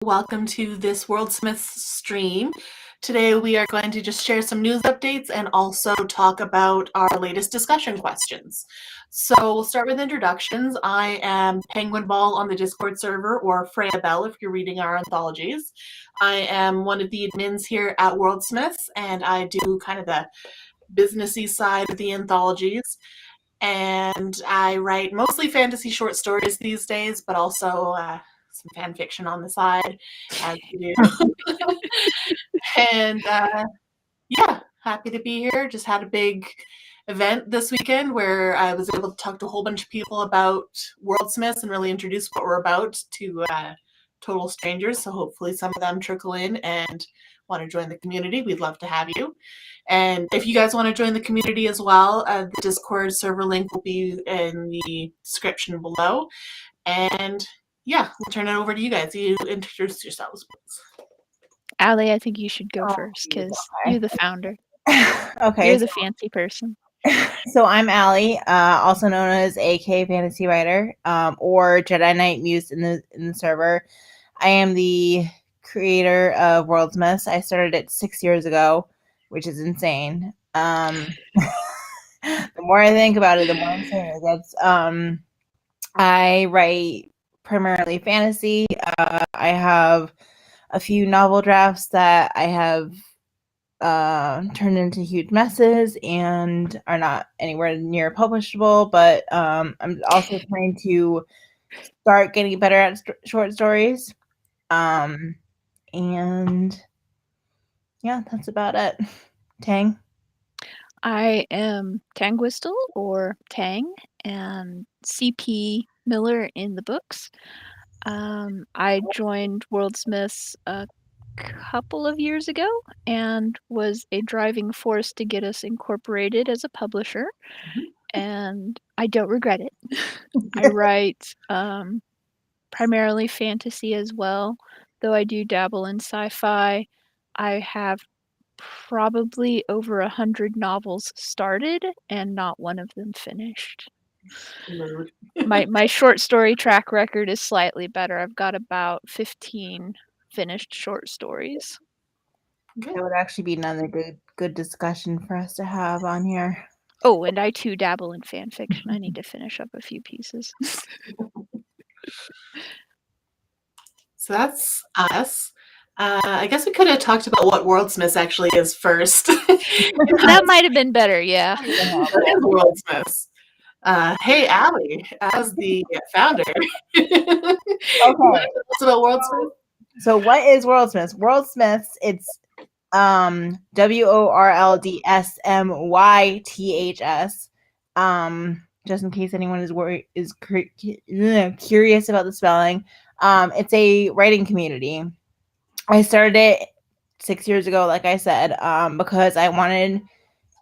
Welcome to this Worldsmiths stream. Today we are going to just share some news updates and also talk about our latest discussion questions. So we'll start with introductions. I am Penguin Ball on the Discord server, or Freya Bell if you're reading our anthologies. I am one of the admins here at Worldsmiths, and I do kind of the businessy side of the anthologies. And I write mostly fantasy short stories these days, but also some fan fiction on the side, as you do. And yeah, happy to be here. Just had a big event this weekend where I was able to talk to a whole bunch of people about Worldsmiths and really introduce what we're about to total strangers. So hopefully some of them trickle in and want to join the community. We'd love to have you. And if you guys want to join the community as well, the Discord server link will be in the description below. And yeah, we'll turn it over to you guys. You introduce yourselves, please. Allie, I think you should go first because you're the founder. Okay. You're the fancy person. So I'm Allie, also known as AK Fantasy Writer, or Jedi Knight Muse in the server. I am the creator of Worldsmiths. I started it 6 years ago, which is insane. The more I think about it, the more insane it gets. I write primarily fantasy. I have a few novel drafts that I have turned into huge messes and are not anywhere near publishable, but I'm also trying to start getting better at short stories. And yeah, that's about it. Tang? I am Tangwistle, or Tang, and CP Miller in the books. I joined Worldsmiths a couple of years ago and was a driving force to get us incorporated as a publisher, and I don't regret it. I write primarily fantasy as well, though I do dabble in sci-fi. I have probably over 100 novels started and not one of them finished. My short story track record is slightly better. I've got about 15 finished short stories. That would actually be another good discussion for us to have on here. Oh, and I too dabble in fan fiction. I need to finish up a few pieces. So that's us. I guess we could have talked about what Worldsmiths actually is first. That might have been better, yeah. What is Worldsmiths? Hey, Allie, as the founder. Okay. What's about Worldsmiths? So what is Worldsmiths? Worldsmiths, it's WORLDSMYTHS. Just in case anyone is curious about the spelling. It's a writing community. I started it 6 years ago, like I said, because I wanted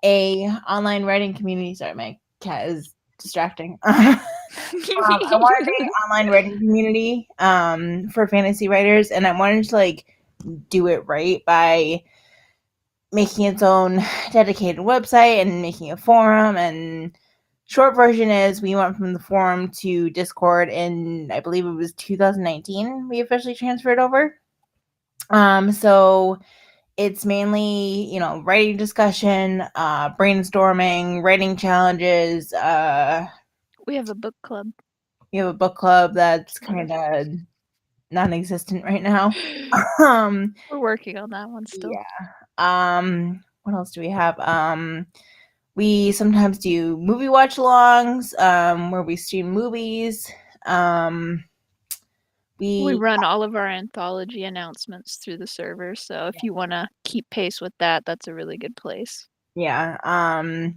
a online writing community. Sorry, my cat is distracting. I wanted an online writing community for fantasy writers, and I wanted to do it right by making its own dedicated website and making a forum. And short version is we went from the forum to Discord in, I believe it was 2019 we officially transferred over. So it's mainly, writing discussion, brainstorming, writing challenges. We have a book club. You have a book club that's kind of non-existent right now. We're working on that one still. Yeah. What else do we have? We sometimes do movie watch-alongs, where we stream movies. We run all of our anthology announcements through the server, so if you want to keep pace with that, that's a really good place. Yeah. Oh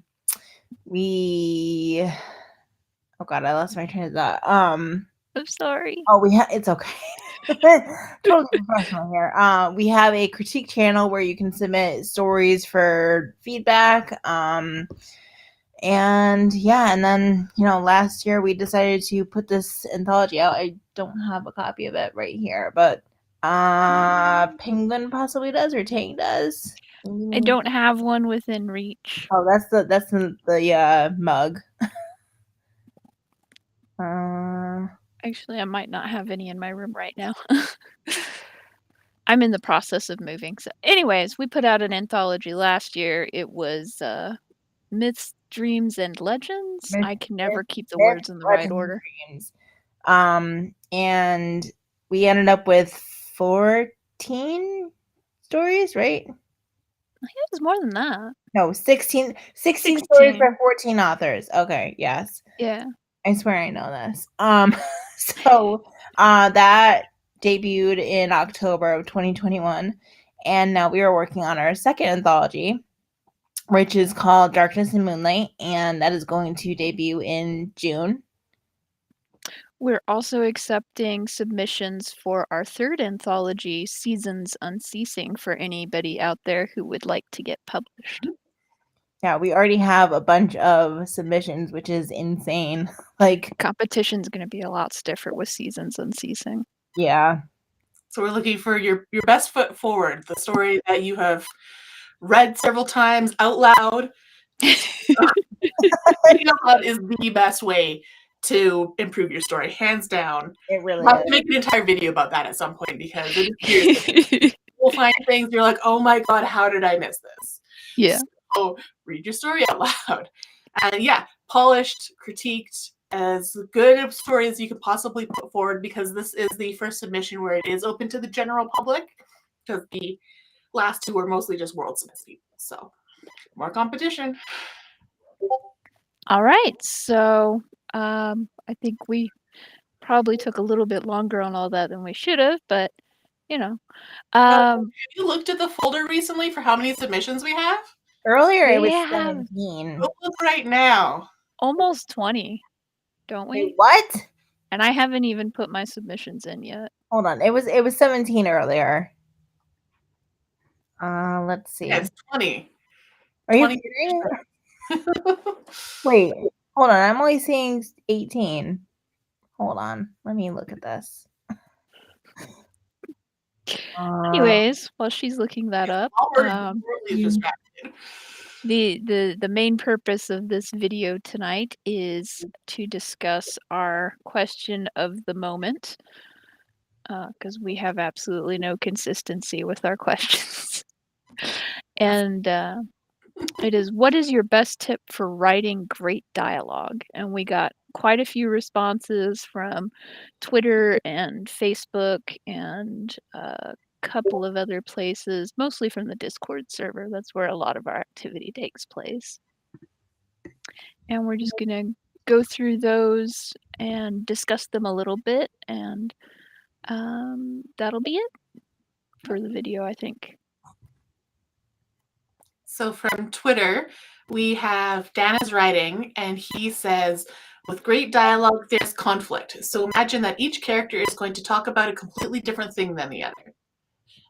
God, I lost my train of thought. I'm sorry. Oh, it's okay. Totally professional here. We have a critique channel where you can submit stories for feedback. And then, last year we decided to put this anthology out. I don't have a copy of it right here, but Penguin possibly does, or Tang does. I don't have one within reach. Oh, that's the mug. Actually, I might not have any in my room right now. I'm in the process of moving. So anyways, we put out an anthology last year. It was Myths, Dreams, and Legends. I can never keep the words in the right order. Dreams. And we ended up with 14 stories, right? I think it was more than that. No, 16 stories by 14 authors. Okay, yes. Yeah. I swear I know this. So that debuted in October of 2021, and now we are working on our second anthology, which is called Darkness and Moonlight, and that is going to debut in June. We're also accepting submissions for our third anthology, Seasons Unceasing, for anybody out there who would like to get published. Yeah, we already have a bunch of submissions, which is insane. Like, competition's going to be a lot stiffer with Seasons Unceasing. Yeah. So we're looking for your best foot forward, the story that you have read several times out loud. Reading out loud is the best way to improve your story, hands down. It really I'll have is. to make an entire video about that at some point because it is serious. You'll find things you're like, oh my god, how did I miss this? Yeah. So read your story out loud. And yeah, polished, critiqued, as good a story as you could possibly put forward, because this is the first submission where it is open to the general public, because the last two were mostly just worldsmiths people. So more competition. All right. So I think we probably took a little bit longer on all that than we should have, but you know. Have you looked at the folder recently for how many submissions we have? Earlier it was we have 17. Go look right now. almost 20, don't we? Wait, what? And I haven't even put my submissions in yet. Hold on. It was 17 earlier. Let's see. Yeah, it's 20. Are 20 you kidding? Wait, hold on. I'm only seeing 18. Hold on. Let me look at this. Anyways, while she's looking that up, the main purpose of this video tonight is to discuss our question of the moment, because we have absolutely no consistency with our questions. And it is, what is your best tip for writing great dialogue? And we got quite a few responses from Twitter and Facebook and a couple of other places, mostly from the Discord server. That's where a lot of our activity takes place. And we're just going to go through those and discuss them a little bit, and that'll be it for the video, I think. So from Twitter, we have Dan is writing, and he says, with great dialogue, there's conflict. So imagine that each character is going to talk about a completely different thing than the other.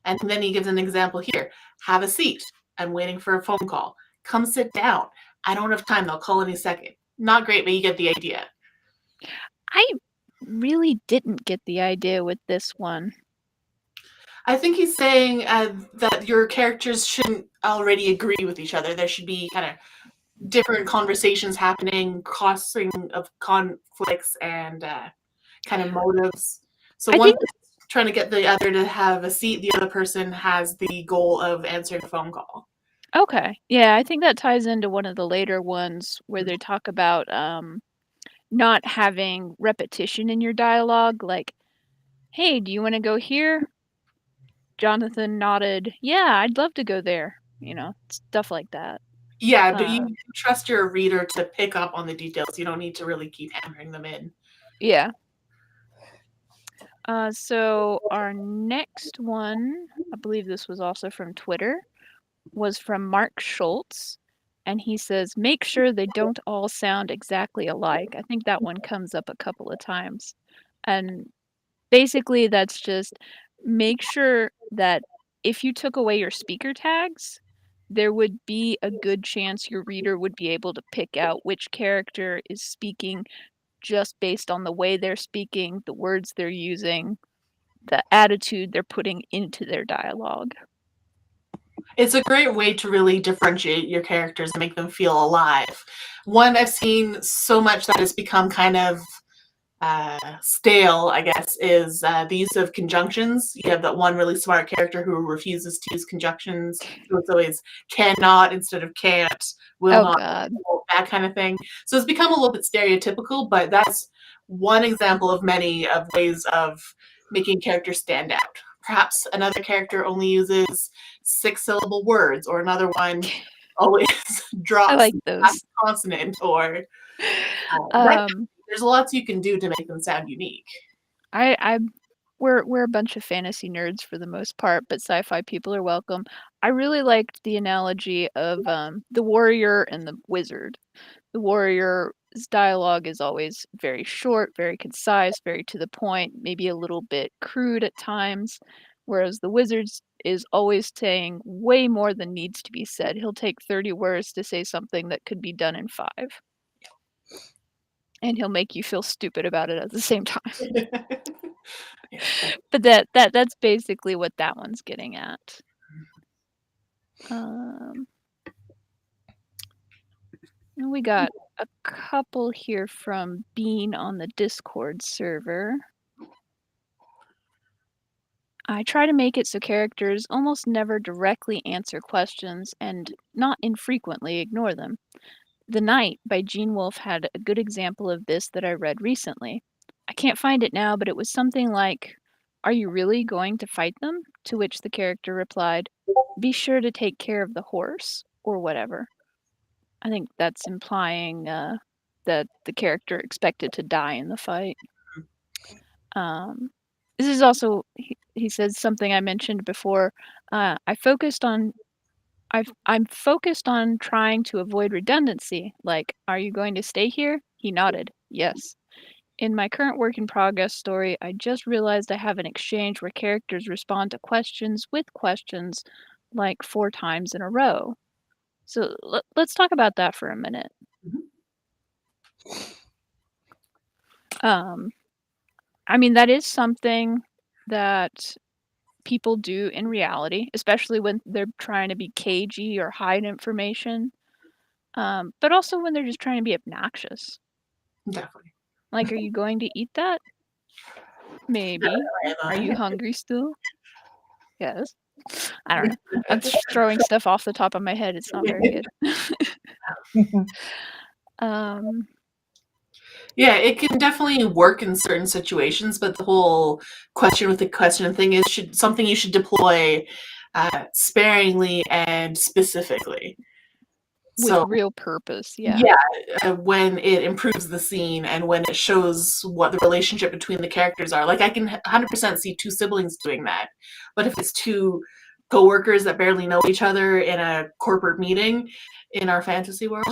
And then he gives an example here. Have a seat. I'm waiting for a phone call. Come sit down. I don't have time. They'll call any second. Not great, but you get the idea. I really didn't get the idea with this one. I think he's saying that your characters shouldn't already agree with each other. There should be kind of different conversations happening, crossing of conflicts and kind of motives. So one person's trying to get the other to have a seat, the other person has the goal of answering a phone call. Okay. Yeah, I think that ties into one of the later ones where they talk about not having repetition in your dialogue. Like, hey, do you want to go here? Jonathan nodded, yeah, I'd love to go there. You know, stuff like that. Yeah, but you trust your reader to pick up on the details. You don't need to really keep hammering them in. Yeah. So our next one, I believe this was also from Twitter, was from Mark Schultz. And he says, make sure they don't all sound exactly alike. I think that one comes up a couple of times. And basically that's just make sure that if you took away your speaker tags, there would be a good chance your reader would be able to pick out which character is speaking just based on the way they're speaking, the words they're using, the attitude they're putting into their dialogue. It's a great way to really differentiate your characters and make them feel alive. One I've seen so much that has become kind of stale, I guess, is the use of conjunctions. You have that one really smart character who refuses to use conjunctions. So it's always cannot instead of can't, will Oh not, God. that kind of thing. So it's become a little bit stereotypical, but that's one example of many of ways of making characters stand out. Perhaps another character only uses 6-syllable words, or another one always I drops like the those. last consonant, or that Um, there's lots you can do to make them sound unique. we're a bunch of fantasy nerds for the most part, but sci-fi people are welcome. I really liked the analogy of the warrior and the wizard. The warrior's dialogue is always very short, very concise, very to the point, maybe a little bit crude at times, whereas the wizard's is always saying way more than needs to be said. He'll take 30 words to say something that could be done in 5. And he'll make you feel stupid about it at the same time. Yeah. But that's basically what that one's getting at. And we got a couple here from Bean on the Discord server. I try to make it so characters almost never directly answer questions and not infrequently ignore them. The Night by Gene Wolfe had a good example of this that I read recently. I can't find it now, but it was something like, "Are you really going to fight them?" To which the character replied, "Be sure to take care of the horse," or whatever. I think that's implying that the character expected to die in the fight. This is also, he says something I mentioned before. I'm focused on trying to avoid redundancy. Like, "Are you going to stay here?" He nodded. "Yes." In my current work in progress story, I just realized I have an exchange where characters respond to questions with questions like 4 times in a row. So let's talk about that for a minute. I mean, that is something that people do in reality, especially when they're trying to be cagey or hide information. But also when they're just trying to be obnoxious. Definitely. Like, "Are you going to eat that?" "Maybe." "Are you hungry still?" "Yes." I don't know. I'm just throwing stuff off the top of my head. It's not very good. Yeah, it can definitely work in certain situations, but the whole question with the question thing is something you should deploy sparingly and specifically. With So real purpose, yeah. when it improves the scene and when it shows what the relationship between the characters are. Like, I can 100% see 2 siblings doing that, but if it's 2 coworkers that barely know each other in a corporate meeting in our fantasy world,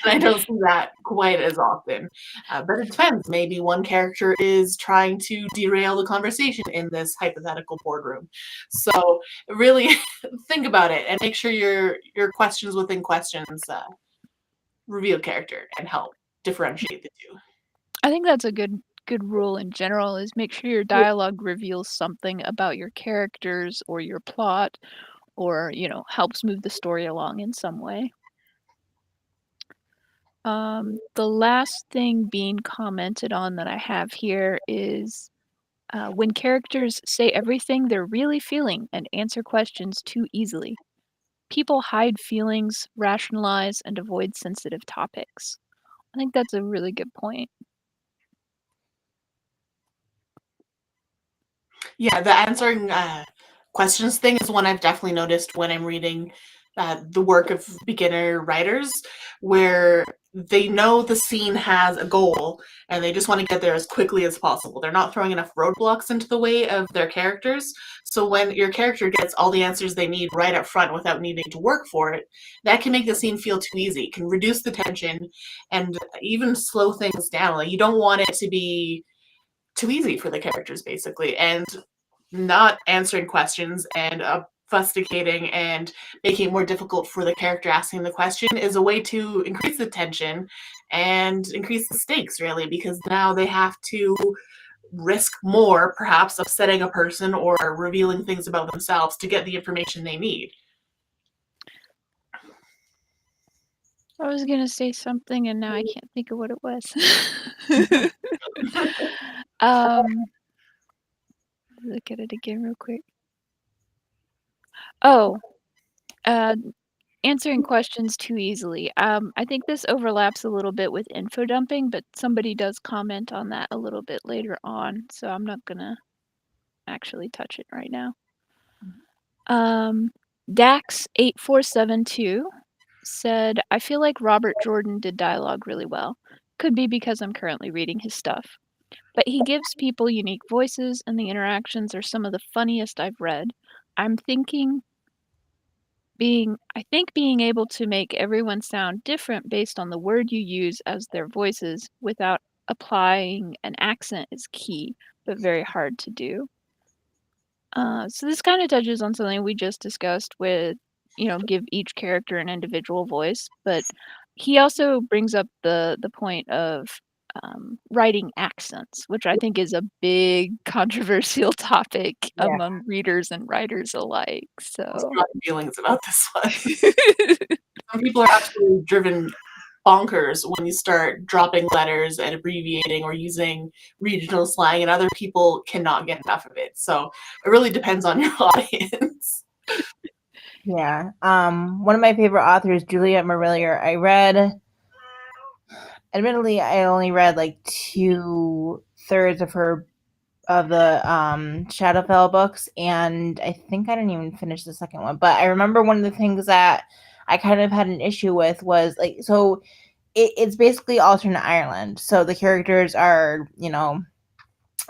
I don't see that quite as often. But it depends. Maybe one character is trying to derail the conversation in this hypothetical boardroom. So really think about it and make sure your questions within questions reveal character and help differentiate the 2. I think that's a good rule in general, is make sure your dialogue reveals something about your characters or your plot, or, helps move the story along in some way. The last thing being commented on that I have here is when characters say everything they're really feeling and answer questions too easily. People hide feelings, rationalize, and avoid sensitive topics. I think that's a really good point. Yeah, the answering questions thing is one I've definitely noticed when I'm reading the work of beginner writers, where they know the scene has a goal and they just want to get there as quickly as possible. They're not throwing enough roadblocks into the way of their characters. So when your character gets all the answers they need right up front without needing to work for it, that can make the scene feel too easy. It can reduce the tension and even slow things down. Like, you don't want it to be too easy for the characters, basically. And not answering questions and obfuscating and making it more difficult for the character asking the question is a way to increase the tension and increase the stakes, really, because now they have to risk more, perhaps upsetting a person or revealing things about themselves to get the information they need. I was gonna say something and now I can't think of what it was. Look at it again real quick. Oh, answering questions too easily. I think this overlaps a little bit with info dumping, but somebody does comment on that a little bit later on, so I'm not gonna actually touch it right now. Dax8472 said, I feel like Robert Jordan did dialogue really well. Could be because I'm currently reading his stuff. But he gives people unique voices, and the interactions are some of the funniest I've read. I think being able to make everyone sound different based on the word you use as their voices without applying an accent is key, but very hard to do. So this kind of touches on something we just discussed with, give each character an individual voice, but he also brings up the point of writing accents, which I think is a big controversial topic among readers and writers alike. So Strong feelings about this one. Some people are actually driven bonkers when you start dropping letters and abbreviating or using regional slang, and other people cannot get enough of it. So it really depends on your audience. Yeah. One of my favorite authors, Juliet Morillier, admittedly, I only read like 2/3 of the Shadowfell books, and I think I didn't even finish the second one. But I remember one of the things that I kind of had an issue with was like, so it's basically alternate Ireland. So the characters are, they're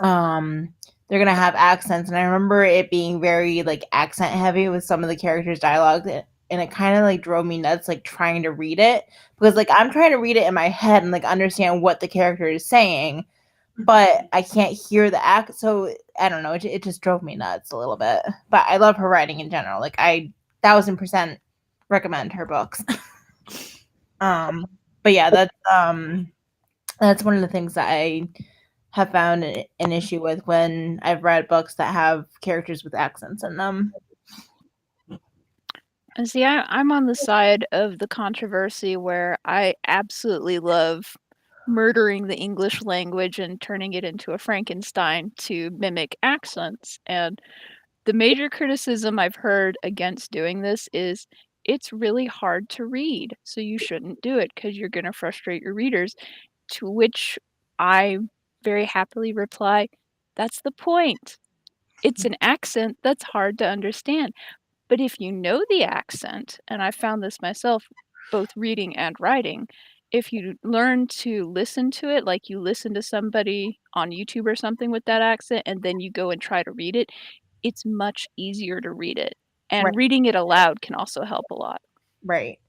gonna have accents, and I remember it being very like accent heavy with some of the characters' dialogue, and it kind of like drove me nuts, like trying to read it, because like I'm trying to read it in my head and like understand what the character is saying, but I can't hear the act. So I don't know. It just drove me nuts a little bit. But I love her writing in general. Like I 1000% recommend her books. But yeah, that's one of the things that I have found an issue with when I've read books that have characters with accents in them. And see, I'm on the side of the controversy where I absolutely love murdering the English language and turning it into a Frankenstein to mimic accents. And the major criticism I've heard against doing this is it's really hard to read, so you shouldn't do it because you're going to frustrate your readers. To which I very happily reply, that's the point. It's an accent that's hard to understand. But if you know the accent, and I found this myself both reading and writing, if you learn to listen to it, like you listen to somebody on YouTube or something with that accent, and then you go and try to read it, it's much easier to read it. And Right. reading it aloud can also help a lot. Right.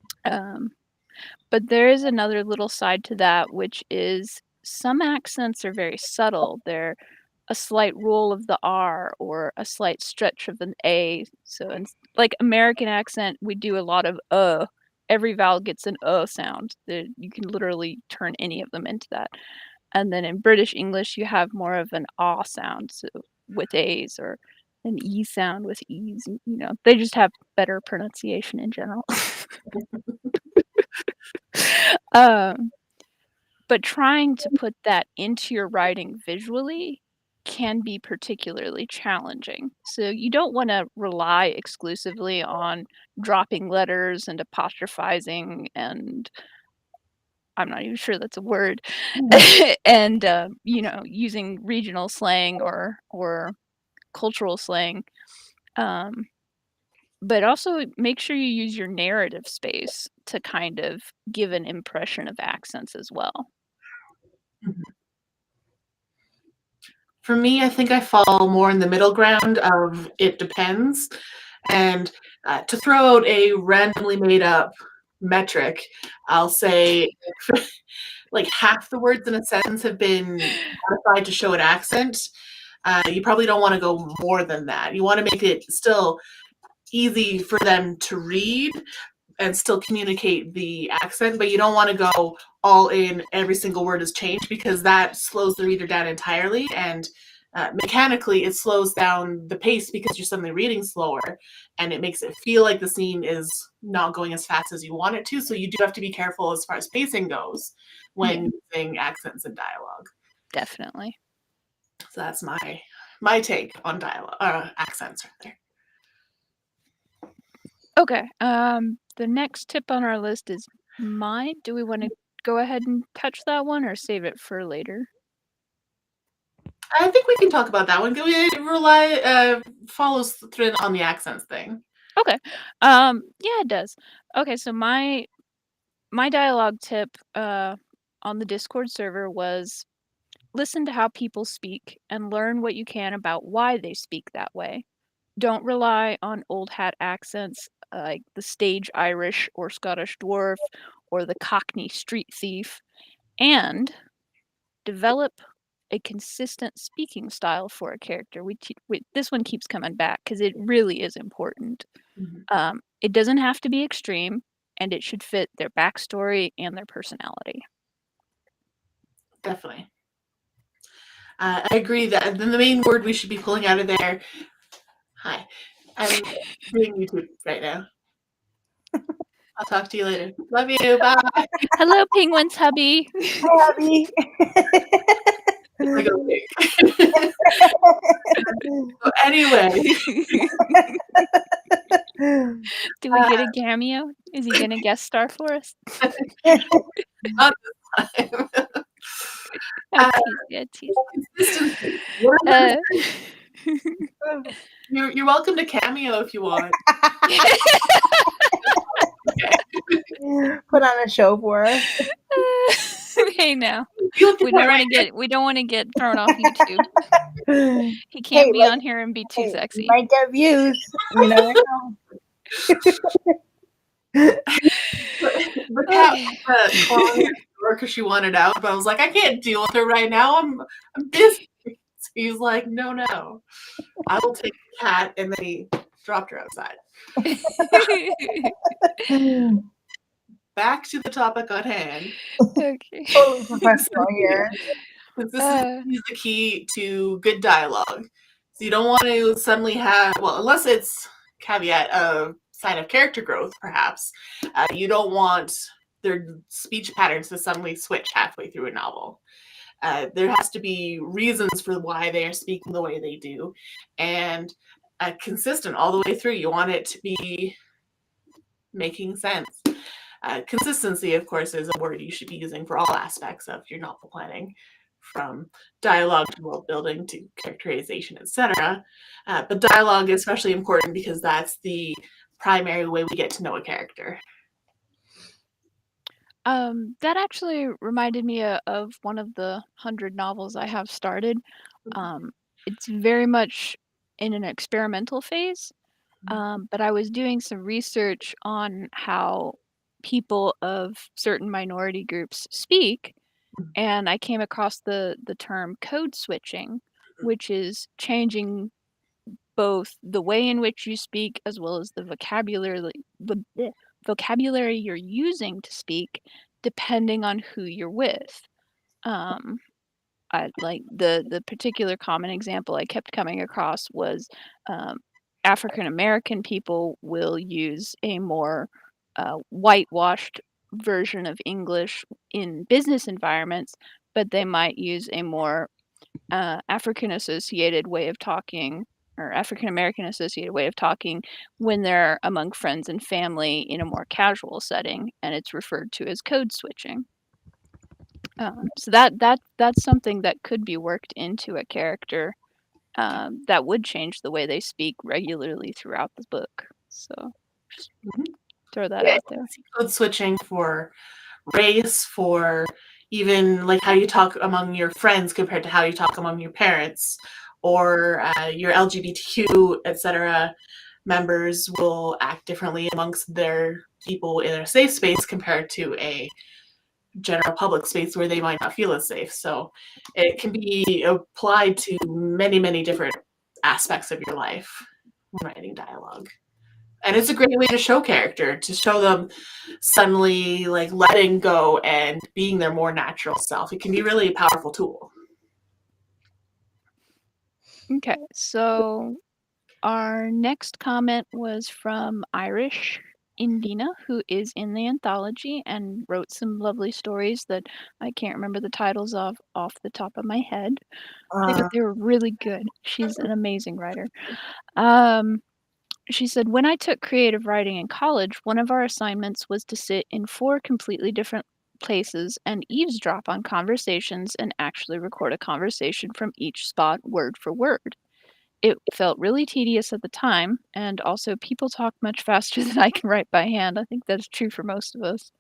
But there is another little side to that, which is some accents are very subtle. They're a slight roll of the R or a slight stretch of an A. So, like American accent, we do a lot of Every vowel gets an sound. You can literally turn any of them into that. And then in British English, you have more of an ah sound, so with A's, or an E sound with E's. They just have better pronunciation in general. But trying to put that into your writing visually can be particularly challenging. So you don't want to rely exclusively on dropping letters and apostrophizing, and I'm not even sure that's a word, and using regional slang or cultural slang. But also make sure you use your narrative space to kind of give an impression of accents as well. For me, I think I fall more in the middle ground of it depends. And to throw out a randomly made up metric, I'll say like half the words in a sentence have been modified to show an accent. You probably don't want to go more than that. You want to make it still easy for them to read and still communicate the accent, but you don't want to go all in, every single word is changed, because that slows the reader down entirely, and mechanically it slows down the pace because you're suddenly reading slower, and it makes it feel like the scene is not going as fast as you want it to. So you do have to be careful as far as pacing goes when using accents and dialogue. Definitely. So that's my take on dialogue accents right there. Okay. The next tip on our list is mine. Do we want to go ahead and touch that one or save it for later? I think we can talk about that one. Can we follows through on the accents thing? Okay. Yeah, it does. Okay, so my dialogue tip on the Discord server was listen to how people speak and learn what you can about why they speak that way. Don't rely on old hat accents like the stage Irish or Scottish dwarf or the Cockney street thief, and develop a consistent speaking style for a character. This one keeps coming back because it really is important. Mm-hmm. It doesn't have to be extreme, and it should fit their backstory and their personality. Definitely. I agree that then the main word we should be pulling out of there. Hi, I'm doing YouTube right now. I'll talk to you later. Love you. Bye. Hello, penguins, hubby. Hi, hubby. Like a pig. So anyway, Do we get a cameo? Is he gonna guest star for us? not this time. Tease. Consistency. You're welcome to cameo if you want. Put on a show for us. Hey now, You we don't want to get thrown off YouTube. He can't be on here and be too sexy. You might get views. You never know. The cat calling her because she wanted out, but I was like, I can't deal with her right now. I'm busy. So he's like, no, I will take the cat, and then he dropped her outside. Back to the topic at hand. Okay. Totally professional here. This is the key to good dialogue. So you don't want to suddenly have, well, unless it's caveat a sign of character growth, perhaps. You don't want their speech patterns to suddenly switch halfway through a novel. There has to be reasons for why they are speaking the way they do, and consistent all the way through. You want it to be making sense. Consistency, of course, is a word you should be using for all aspects of your novel planning, from dialogue to world building to characterization, etc. But dialogue is especially important because that's the primary way we get to know a character. That actually reminded me of one of the 100 novels I have started. It's very much in an experimental phase, but I was doing some research on how people of certain minority groups speak, and I came across the term code switching, which is changing both the way in which you speak as well as the vocabulary you're using to speak, depending on who you're with. I like the particular common example I kept coming across was African American people will use a more whitewashed version of English in business environments, but they might use a more African associated way of talking or African American associated way of talking when they're among friends and family in a more casual setting, and it's referred to as code switching. So that's something that could be worked into a character that would change the way they speak regularly throughout the book. So just throw that out there. Code switching for race, for even like how you talk among your friends compared to how you talk among your parents, or your LGBTQ, etc. members will act differently amongst their people in a safe space compared to a general public space where they might not feel as safe. So it can be applied to many, many different aspects of your life when writing dialogue. And it's a great way to show character, to show them suddenly like letting go and being their more natural self. It can be really a powerful tool. Okay, so our next comment was from Irish Indina, who is in the anthology and wrote some lovely stories that I can't remember the titles of off the top of my head, but they were really good. She's an amazing writer. She said, when I took creative writing in college, one of our assignments was to sit in 4 completely different places and eavesdrop on conversations and actually record a conversation from each spot word for word. It felt really tedious at the time, and also people talk much faster than I can write by hand. I think that's true for most of us.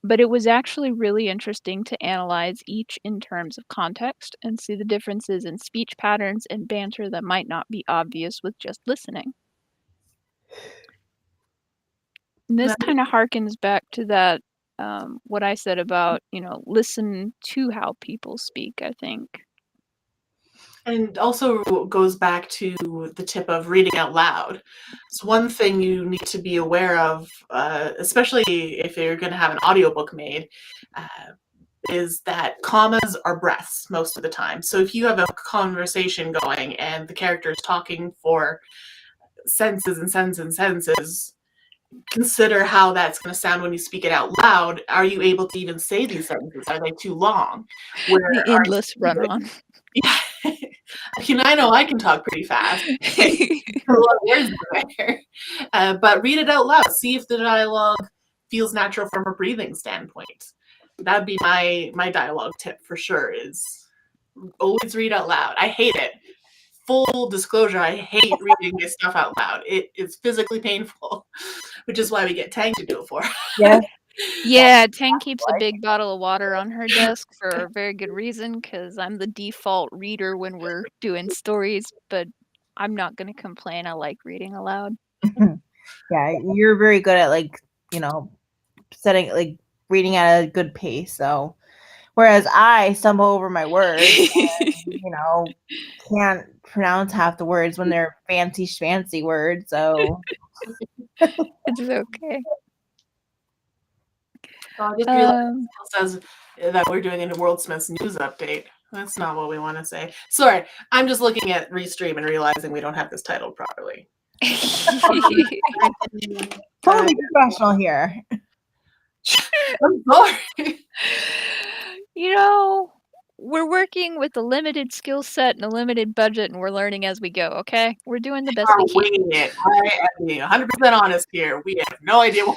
But it was actually really interesting to analyze each in terms of context and see the differences in speech patterns and banter that might not be obvious with just listening. And this kind of harkens back to that, what I said about, listen to how people speak, I think. And also goes back to the tip of reading out loud. So one thing you need to be aware of, especially if you're going to have an audiobook made, is that commas are breaths most of the time. So if you have a conversation going and the character is talking for sentences and sentences and sentences, consider how that's going to sound when you speak it out loud. Are you able to even say these sentences? Are they too long? The endless run-on. Yeah. I know I can talk pretty fast. A lot of words there. But read it out loud. See if the dialogue feels natural from a breathing standpoint. That'd be my dialogue tip for sure, is always read out loud. I hate it. Full disclosure, I hate reading this stuff out loud. It is physically painful, which is why we get Tang to do it for. Yes. Yeah, Tang keeps a big bottle of water on her desk for a very good reason, because I'm the default reader when we're doing stories, but I'm not going to complain. I like reading aloud. Yeah, you're very good at setting reading at a good pace. So, whereas I stumble over my words and can't pronounce half the words when they're fancy schmancy words. So It's okay. I just realized it says that we're doing a Worldsmiths news update. That's not what we want to say. Sorry, I'm just looking at Restream and realizing we don't have this titled properly. totally professional here. I'm sorry. We're working with a limited skill set and a limited budget, and we're learning as we go, okay? We're doing the best we can. Winging it. I am being 100% honest here. We have no idea what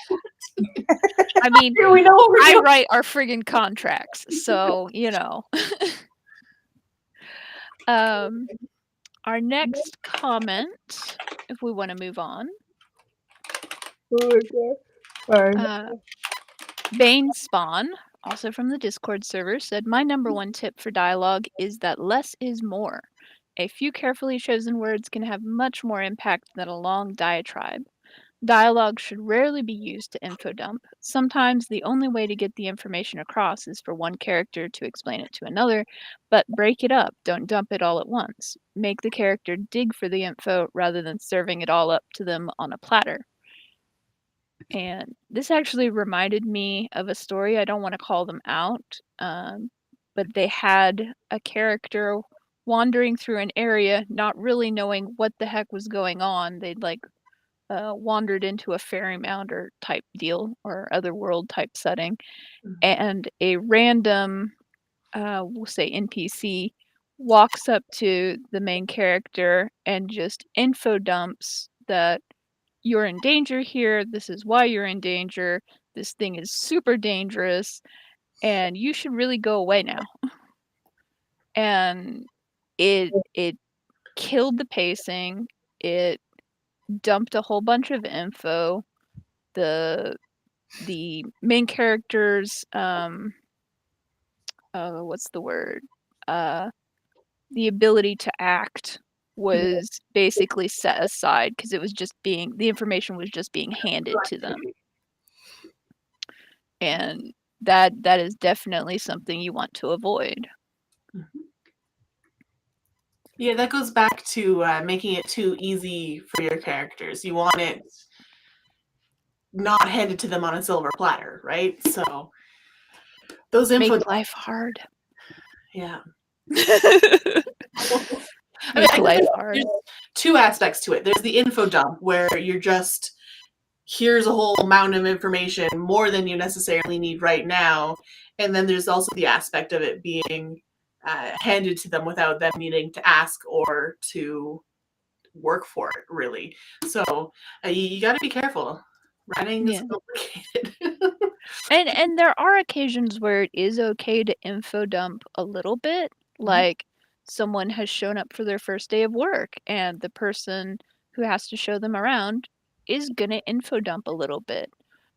I mean, we know what we're I doing. write our friggin' contracts, so, Our next comment, if we want to move on. Bane Spawn, also from the Discord server, said, my number one tip for dialogue is that less is more. A few carefully chosen words can have much more impact than a long diatribe. Dialogue should rarely be used to info dump. Sometimes the only way to get the information across is for one character to explain it to another, but break it up, don't dump it all at once. Make the character dig for the info rather than serving it all up to them on a platter. And this actually reminded me of a story. I don't want to call them out, but they had a character wandering through an area, not really knowing what the heck was going on. They'd wandered into a fairy mounder type deal or otherworld type setting, and a random, we'll say NPC, walks up to the main character and just info dumps that you're in danger here, this is why you're in danger, this thing is super dangerous, and you should really go away now. And it killed the pacing, it dumped a whole bunch of info. The main character's what's the word? The ability to act was basically set aside because the information was just being handed to them. And that is definitely something you want to avoid. Yeah, that goes back to making it too easy for your characters. You want it not handed to them on a silver platter, right? So those info make life hard. Yeah. I mean, I life guess hard. there's two aspects to it. There's the info dump where you're just, here's a whole mountain of information, more than you necessarily need right now. And then there's also the aspect of it being handed to them without them needing to ask or to work for it, really. So you got to be careful. Writing is complicated. And there are occasions where it is okay to info dump a little bit, like someone has shown up for their first day of work and the person who has to show them around is going to info dump a little bit.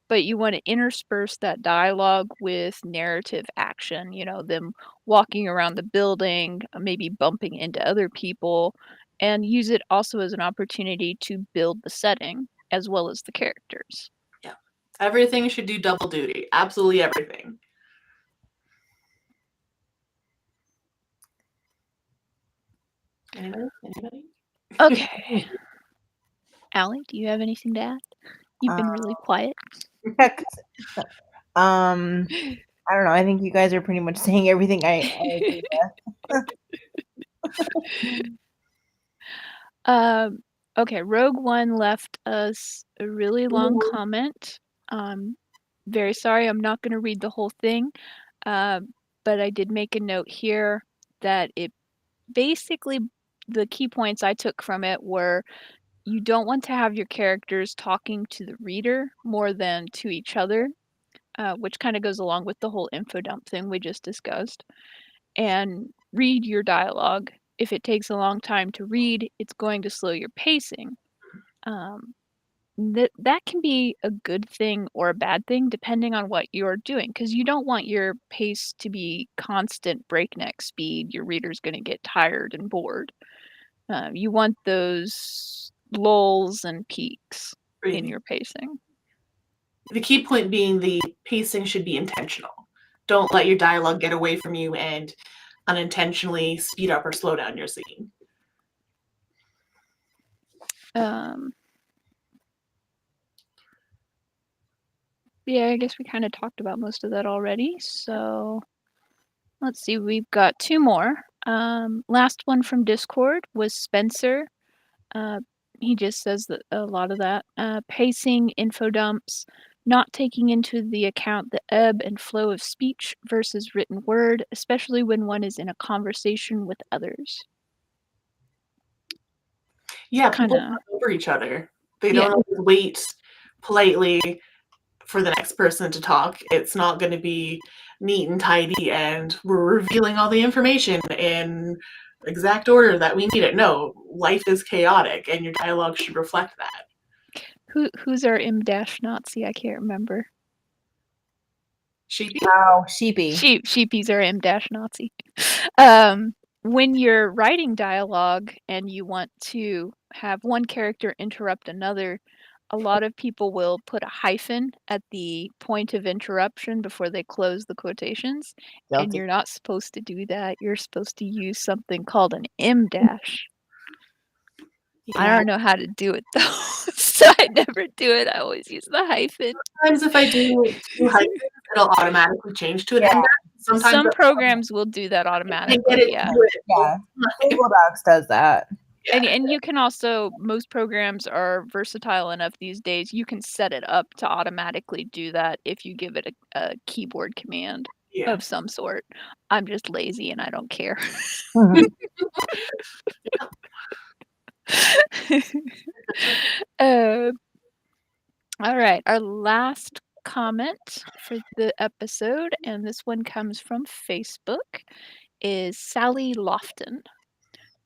But you want to intersperse that dialogue with narrative action, them walking around the building, maybe bumping into other people, and use it also as an opportunity to build the setting as well as the characters. Yeah. Everything should do double duty. Absolutely everything. Anybody? Okay. Allie, do you have anything to add? You've been really quiet. I don't know. I think you guys are pretty much saying everything I agree with. Okay, Rogue One left us a really long comment. Very sorry, I'm not going to read the whole thing, but I did make a note here that it basically, the key points I took from it were you don't want to have your characters talking to the reader more than to each other, which kind of goes along with the whole info dump thing we just discussed. And read your dialogue. If it takes a long time to read, it's going to slow your pacing. That can be a good thing or a bad thing depending on what you're doing, because you don't want your pace to be constant breakneck speed. Your reader's going to get tired and bored. You want those lulls and peaks in your pacing. The key point being the pacing should be intentional. Don't let your dialogue get away from you and unintentionally speed up or slow down your scene. Yeah, I guess we kind of talked about most of that already. So let's see, we've got two more. Last one from Discord was Spencer. He just says that a lot of that. Pacing, info dumps, not taking into the account the ebb and flow of speech versus written word, especially when one is in a conversation with others. Yeah, people talk over each other. They don't always wait politely for the next person to talk. It's not going to be neat and tidy and we're revealing all the information in exact order that we need it. No, life is chaotic and your dialogue should reflect that. Who's our M-Nazi? I can't remember. Sheepy? Oh, Sheepy. Sheepy's our M-Nazi. When you're writing dialogue and you want to have one character interrupt another, a lot of people will put a hyphen at the point of interruption before they close the quotations. Guilty. And you're not supposed to do that. You're supposed to use something called an M-dash. Yeah. I don't know how to do it though, so I never do it. I always use the hyphen. Sometimes if I do two hyphens, it'll automatically change to an M-dash. Sometimes some programs will do that automatically. Yeah. Google Docs does that. And you can also, most programs are versatile enough these days, you can set it up to automatically do that if you give it a keyboard command of some sort. I'm just lazy and I don't care. All right, our last comment for the episode, and this one comes from Facebook, is Sally Lofton.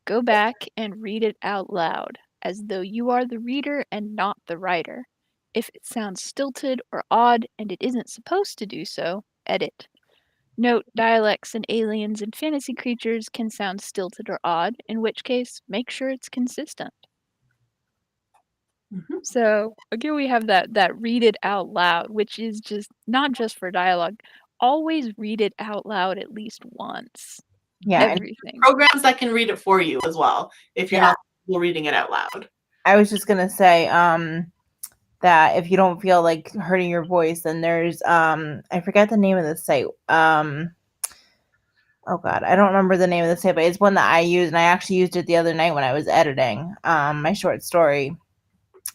Go back and read it out loud, as though you are the reader and not the writer. If it sounds stilted or odd and it isn't supposed to do so, edit. Note, dialects and aliens and fantasy creatures can sound stilted or odd, in which case, make sure it's consistent. Mm-hmm. So, again, we have that read it out loud, which is just not just for dialogue. Always read it out loud at least once. Yeah, everything. Programs that can read it for you as well, if you're not reading it out loud. I was just gonna say that if you don't feel like hurting your voice, then there's I forget the name of the site. oh god, I don't remember the name of the site, but it's one that I use, and I actually used it the other night when I was editing my short story.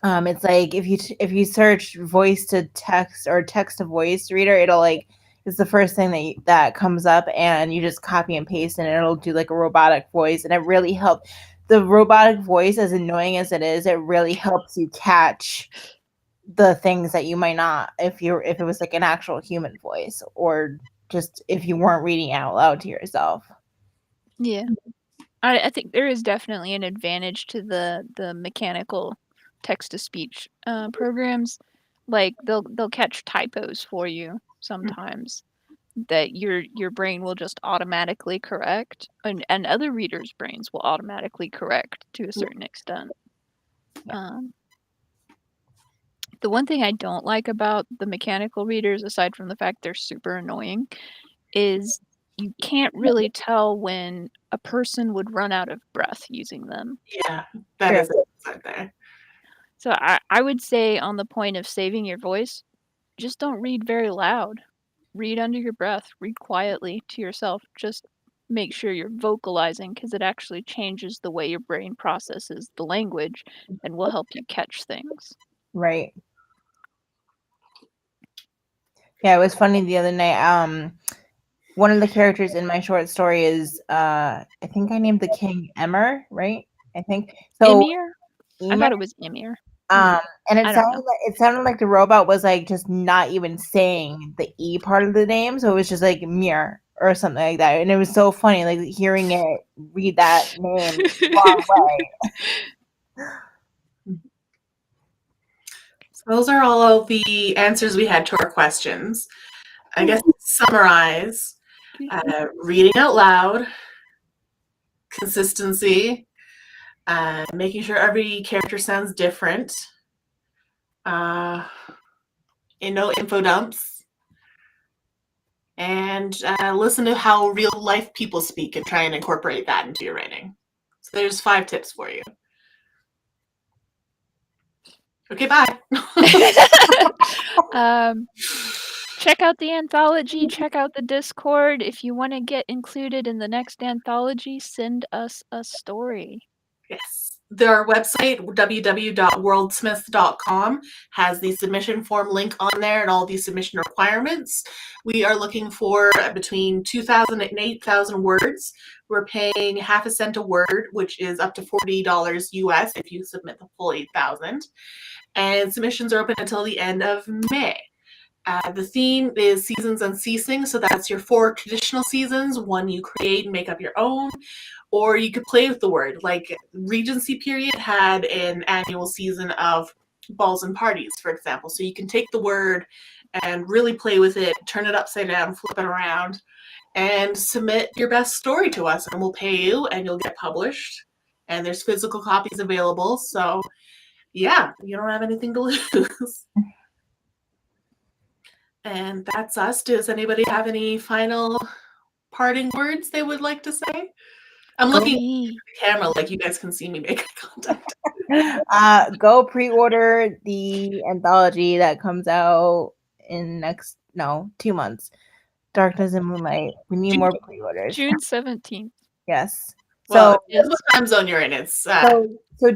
It's like if you search voice to text or text to voice reader, it'll like it's the first thing that comes up, and you just copy and paste, and it'll do like a robotic voice, and it really helps. The robotic voice, as annoying as it is, it really helps you catch the things that you might not if it was like an actual human voice, or just if you weren't reading out loud to yourself. Yeah. I think there is definitely an advantage to the mechanical text-to-speech programs. Like they'll catch typos for you sometimes that your brain will just automatically correct, and other readers' brains will automatically correct to a certain extent. The one thing I don't like about the mechanical readers, aside from the fact they're super annoying, is you can't really tell when a person would run out of breath using them. Yeah, that is right there. So I would say on the point of saving your voice, just don't read very loud. Read under your breath. Read quietly to yourself. Just make sure you're vocalizing, because it actually changes the way your brain processes the language and will help you catch things. Right. Yeah, it was funny the other night. One of the characters in my short story is I think I named the king Emir, right? I think so. Emir? I thought it was Emir. And I don't know. it sounded like the robot was like just not even saying the E part of the name, so it was just like Mir or something like that. And it was so funny, like hearing it read that name the wrong way. So those are all of the answers we had to our questions. I guess to summarize, reading out loud, consistency, making sure every character sounds different, no info dumps, and listen to how real life people speak and try and incorporate that into your writing. So there's 5 tips for you. Okay, bye. Check out the anthology, check out the Discord. If you want to get included in the next anthology, send us a story. Yes. Their website, www.worldsmith.com, has the submission form link on there and all these submission requirements. We are looking for between 2,000 and 8,000 words. We're paying half a cent a word, which is up to $40 US if you submit the full 8,000. And submissions are open until the end of May. The theme is Seasons Unceasing, so that's your 4 traditional seasons, one you create and make up your own, or you could play with the word. Like Regency period had an annual season of balls and parties, for example. So you can take the word and really play with it, turn it upside down, flip it around, and submit your best story to us, and we'll pay you, and you'll get published. And there's physical copies available, so yeah, you don't have anything to lose. And that's us. Does anybody have any final parting words they would like to say? I'm looking at the camera like you guys can see me make contact. Go pre-order the anthology that comes out in 2 months. Darkness and Moonlight. We need more pre-orders. June 17th. Yes. Well, so what time zone you're in? It's so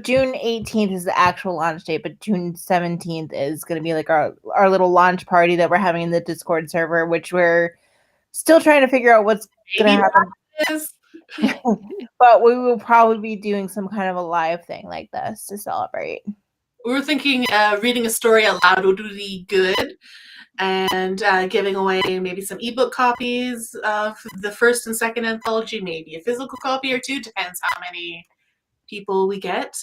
June 18th is the actual launch date, but June 17th is going to be like our little launch party that we're having in the Discord server, which we're still trying to figure out what's going to happen. But we will probably be doing some kind of a live thing like this to celebrate. We were thinking reading a story out loud would be good, and giving away maybe some ebook copies of the first and second anthology, maybe a physical copy or 2, depends how many people we get.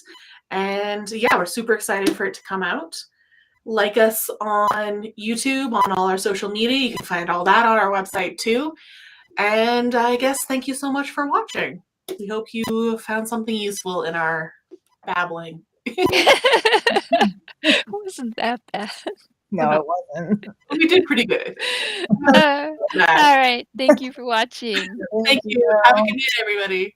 And yeah, we're super excited for it to come out. Like us on YouTube, on all our social media. You can find all that on our website too. And I guess thank you so much for watching. We hope you found something useful in our babbling. It wasn't that bad. No, it wasn't. We did pretty good. All right. Thank you for watching. Thank you. Have a good night, everybody.